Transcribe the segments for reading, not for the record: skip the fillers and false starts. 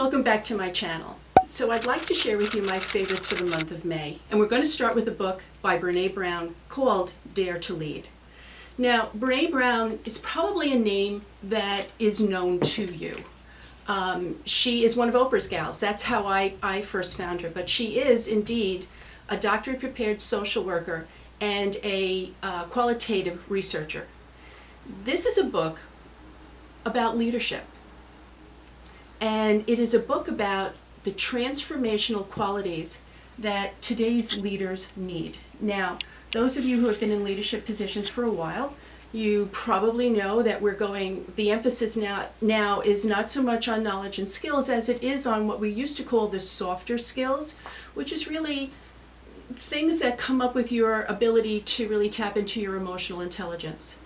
Welcome back to my channel. So I'd like to share with you my favorites for the month of May. And we're going to start with a book by Brene Brown called Dare to Lead. Now, Brene Brown is probably a name that is known to you. She is one of Oprah's gals. That's how I first found her. But she is indeed a doctorate prepared social worker and a qualitative researcher. This is a book about leadership. And it is a book about the transformational qualities that today's leaders need. Now, those of you who have been in leadership positions for a while, you probably know that the emphasis now is not so much on knowledge and skills as it is on what we used to call the softer skills, which is really things that come up with your ability to really tap into your emotional intelligence.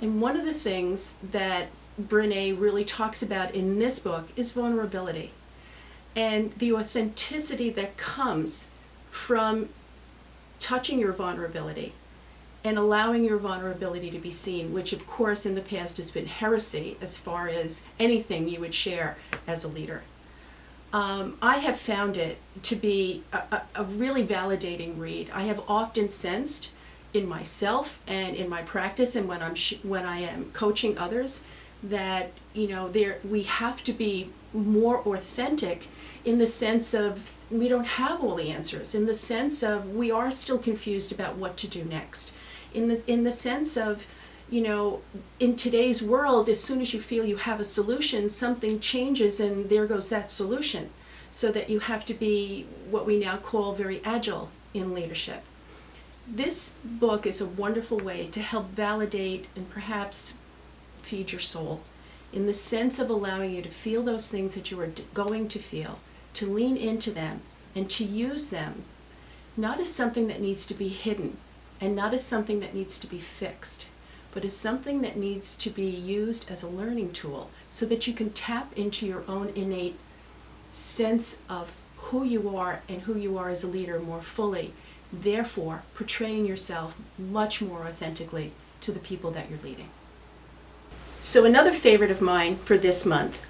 And one of the things that Brene really talks about in this book is vulnerability and the authenticity that comes from touching your vulnerability and allowing your vulnerability to be seen, which of course in the past has been heresy as far as anything you would share as a leader. I have found it to be a really validating read. I have often sensed in myself and in my practice and when I am coaching others that we have to be more authentic in the sense of we don't have all the answers, in the sense of we are still confused about what to do next, in the sense of in today's world, as soon as you feel you have a solution, something changes and there goes that solution, so that you have to be what we now call very agile in leadership. This book is a wonderful way to help validate and perhaps feed your soul, in the sense of allowing you to feel those things that you are going to feel, to lean into them and to use them not as something that needs to be hidden and not as something that needs to be fixed, but as something that needs to be used as a learning tool so that you can tap into your own innate sense of who you are and who you are as a leader more fully, therefore portraying yourself much more authentically to the people that you're leading. So another favorite of mine for this month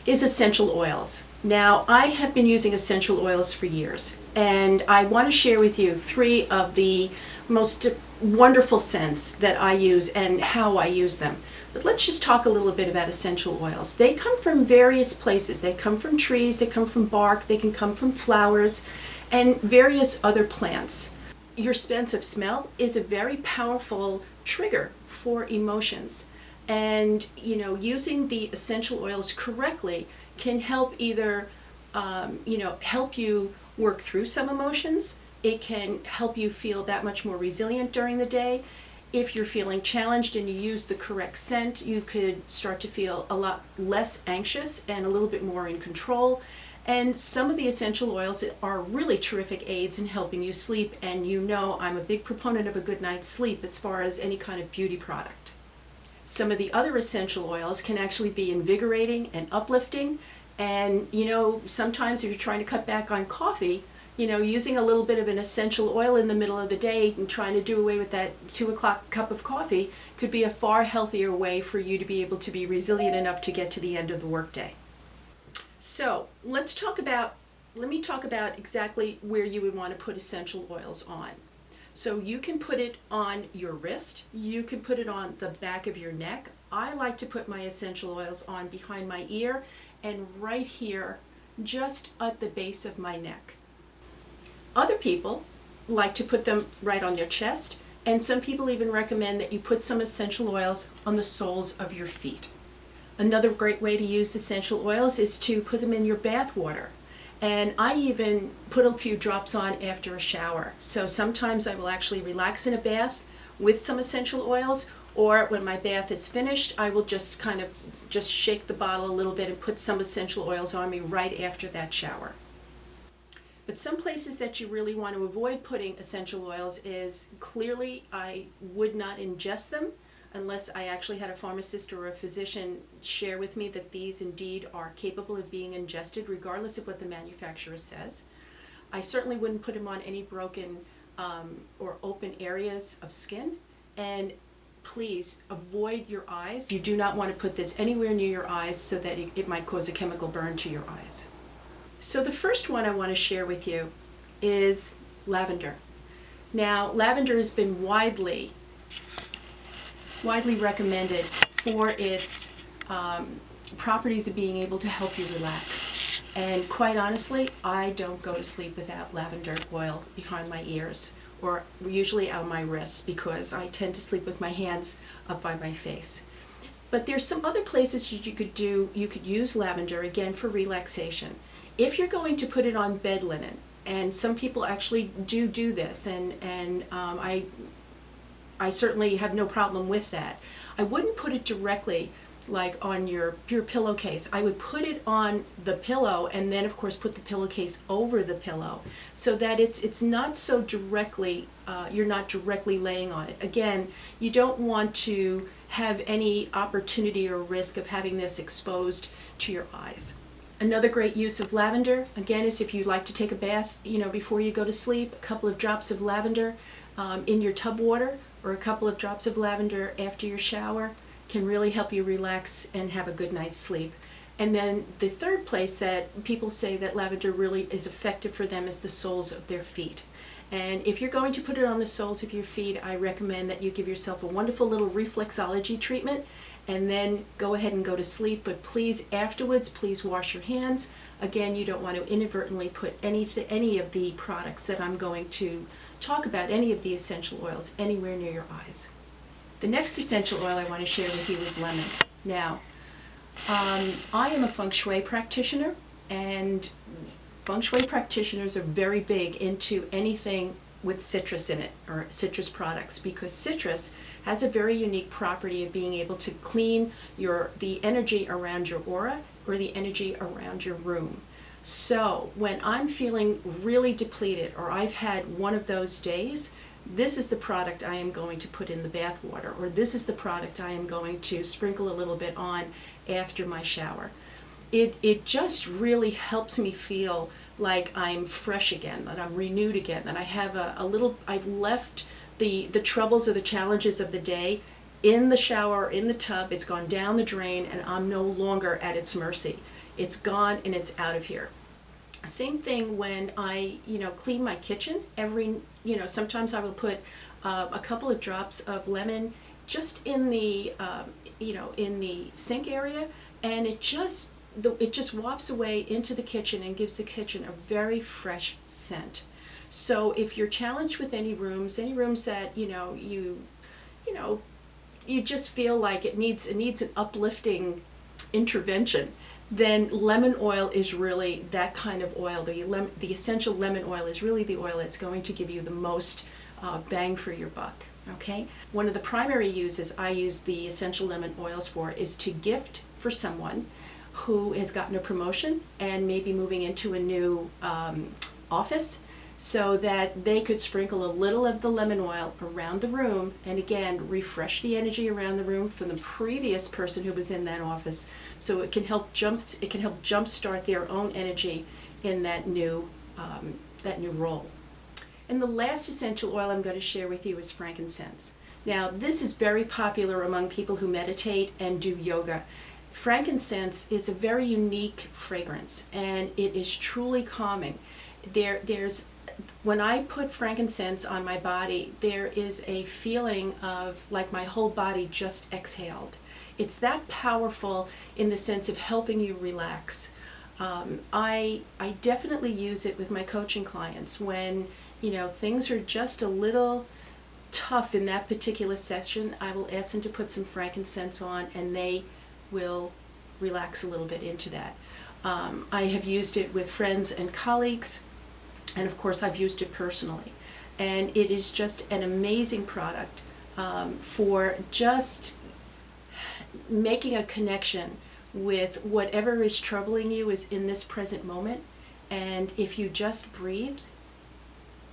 is essential oils. Now, I have been using essential oils for years, and I want to share with you 3 of the most wonderful scents that I use and how I use them. But let's just talk a little bit about essential oils. They come from various places. They come from trees, they come from bark, they can come from flowers, and various other plants. Your sense of smell is a very powerful trigger for emotions. And using the essential oils correctly can help either help you work through some emotions. It can help you feel that much more resilient during the day. If you're feeling challenged and you use the correct scent, you could start to feel a lot less anxious and a little bit more in control. And some of the essential oils are really terrific aids in helping you sleep, and I'm a big proponent of a good night's sleep as far as any kind of beauty product. Some of the other essential oils can actually be invigorating and uplifting, and sometimes if you're trying to cut back on coffee, using a little bit of an essential oil in the middle of the day and trying to do away with that 2 o'clock cup of coffee could be a far healthier way for you to be able to be resilient enough to get to the end of the workday. So let me talk about exactly where you would want to put essential oils on. So you can put it on your wrist, you can put it on the back of your neck. I like to put my essential oils on behind my ear and right here, just at the base of my neck. Other people like to put them right on their chest, and some people even recommend that you put some essential oils on the soles of your feet. Another great way to use essential oils is to put them in your bath water. And I even put a few drops on after a shower. So sometimes I will actually relax in a bath with some essential oils, or when my bath is finished, I will just shake the bottle a little bit and put some essential oils on me right after that shower. But some places that you really want to avoid putting essential oils is clearly I would not ingest them unless I actually had a pharmacist or a physician share with me that these indeed are capable of being ingested regardless of what the manufacturer says. I certainly wouldn't put them on any broken or open areas of skin. And please avoid your eyes. You do not want to put this anywhere near your eyes so that it might cause a chemical burn to your eyes. So the first one I want to share with you is lavender. Now, lavender has been widely recommended for its properties of being able to help you relax. And quite honestly, I don't go to sleep without lavender oil behind my ears, or usually on my wrists, because I tend to sleep with my hands up by my face. But there's some other places you could use lavender, again, for relaxation. If you're going to put it on bed linen, and some people actually do this, and I certainly have no problem with that. I wouldn't put it directly like on your pillowcase. I would put it on the pillow, and then of course put the pillowcase over the pillow, so that it's not so directly, you're not directly laying on it. Again, you don't want to have any opportunity or risk of having this exposed to your eyes. Another great use of lavender, again, is if you like to take a bath, before you go to sleep, a couple of drops of lavender in your tub water, or a couple of drops of lavender after your shower, can really help you relax and have a good night's sleep. And then the third place that people say that lavender really is effective for them is the soles of their feet. And if you're going to put it on the soles of your feet, I recommend that you give yourself a wonderful little reflexology treatment and then go ahead and go to sleep. But please, afterwards, please wash your hands. Again, you don't want to inadvertently put any of the products that I'm going to talk about, any of the essential oils, anywhere near your eyes. The next essential oil I want to share with you is lemon. Now, I am a feng shui practitioner, and feng shui practitioners are very big into anything with citrus in it, or citrus products, because citrus has a very unique property of being able to clean the energy around your aura, or the energy around your room. So when I'm feeling really depleted, or I've had one of those days, this is the product I am going to put in the bath water, or this is the product I am going to sprinkle a little bit on after my shower. It just really helps me feel like I'm fresh again, that I'm renewed again, that I have I've left the troubles or the challenges of the day in the shower, in the tub. It's gone down the drain, and I'm no longer at its mercy. It's gone and it's out of here. Same thing when I, clean my kitchen. Sometimes I will put a couple of drops of lemon just in the, in the sink area, and it just wafts away into the kitchen and gives the kitchen a very fresh scent. So if you're challenged with any rooms that you just feel like it needs an uplifting intervention, then lemon oil is really that kind of oil. The essential lemon oil is really the oil that's going to give you the most bang for your buck. Okay? One of the primary uses I use the essential lemon oils for is to gift for someone who has gotten a promotion and may be moving into a new office, so that they could sprinkle a little of the lemon oil around the room, and again refresh the energy around the room from the previous person who was in that office, so it can help jumpstart their own energy in that new role. And the last essential oil I'm going to share with you is frankincense. Now, this is very popular among people who meditate and do yoga. Frankincense is a very unique fragrance, and it is truly calming. When I put frankincense on my body, there is a feeling of like my whole body just exhaled. It's that powerful in the sense of helping you relax. I definitely use it with my coaching clients when things are just a little tough in that particular session. I will ask them to put some frankincense on, and they will relax a little bit into that. I have used it with friends and colleagues, and of course I've used it personally, and it is just an amazing product for just making a connection with whatever is troubling you is in this present moment. And if you just breathe,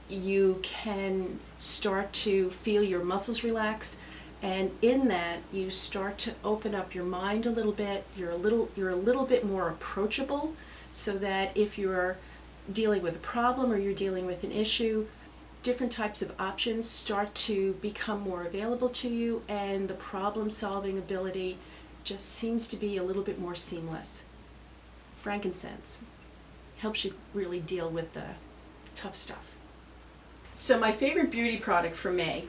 you can start to feel your muscles relax, and in that you start to open up your mind a little bit. You're a little bit more approachable, so that if you're dealing with a problem or you're dealing with an issue, different types of options start to become more available to you, and the problem solving ability just seems to be a little bit more seamless. Frankincense. helps you really deal with the tough stuff. So my favorite beauty product for May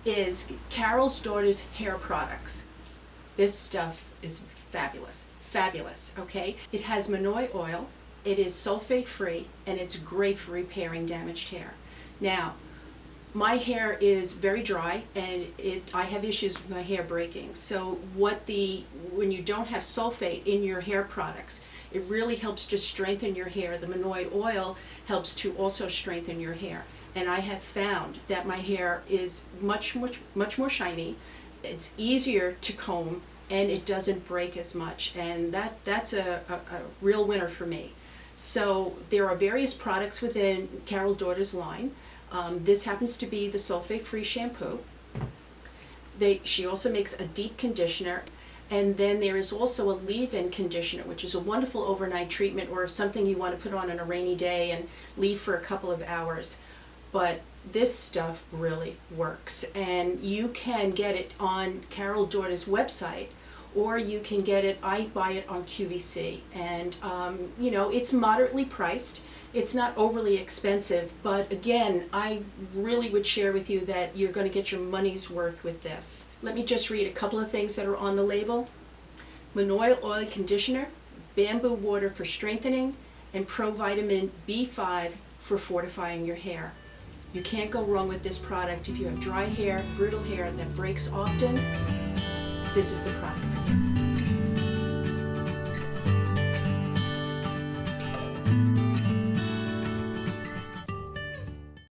is Carol's Daughter's hair products. This stuff is fabulous, fabulous, okay? It has Manoi oil, it is sulfate free, and it's great for repairing damaged hair. Now, my hair is very dry, and I have issues with my hair breaking. So when you don't have sulfate in your hair products, it really helps to strengthen your hair. The Manoi oil helps to also strengthen your hair. And I have found that my hair is much more shiny. It's easier to comb, and it doesn't break as much. And that's a real winner for me. So there are various products within Carol Daughter's line. This happens to be the sulfate-free shampoo. She also makes a deep conditioner, and then there is also a leave-in conditioner, which is a wonderful overnight treatment or something you want to put on a rainy day and leave for a couple of hours. But this stuff really works, and you can get it on Carol Daughter's website, or you can get it, I buy it on QVC, and you know, it's moderately priced. It's not overly expensive, but again, I really would share with you that you're going to get your money's worth with this. Let me just read a couple of things that are on the label. Manoi oil conditioner, bamboo water for strengthening, and provitamin B5 for fortifying your hair. You can't go wrong with this product. If you have dry hair, brittle hair that breaks often, this is the product for you.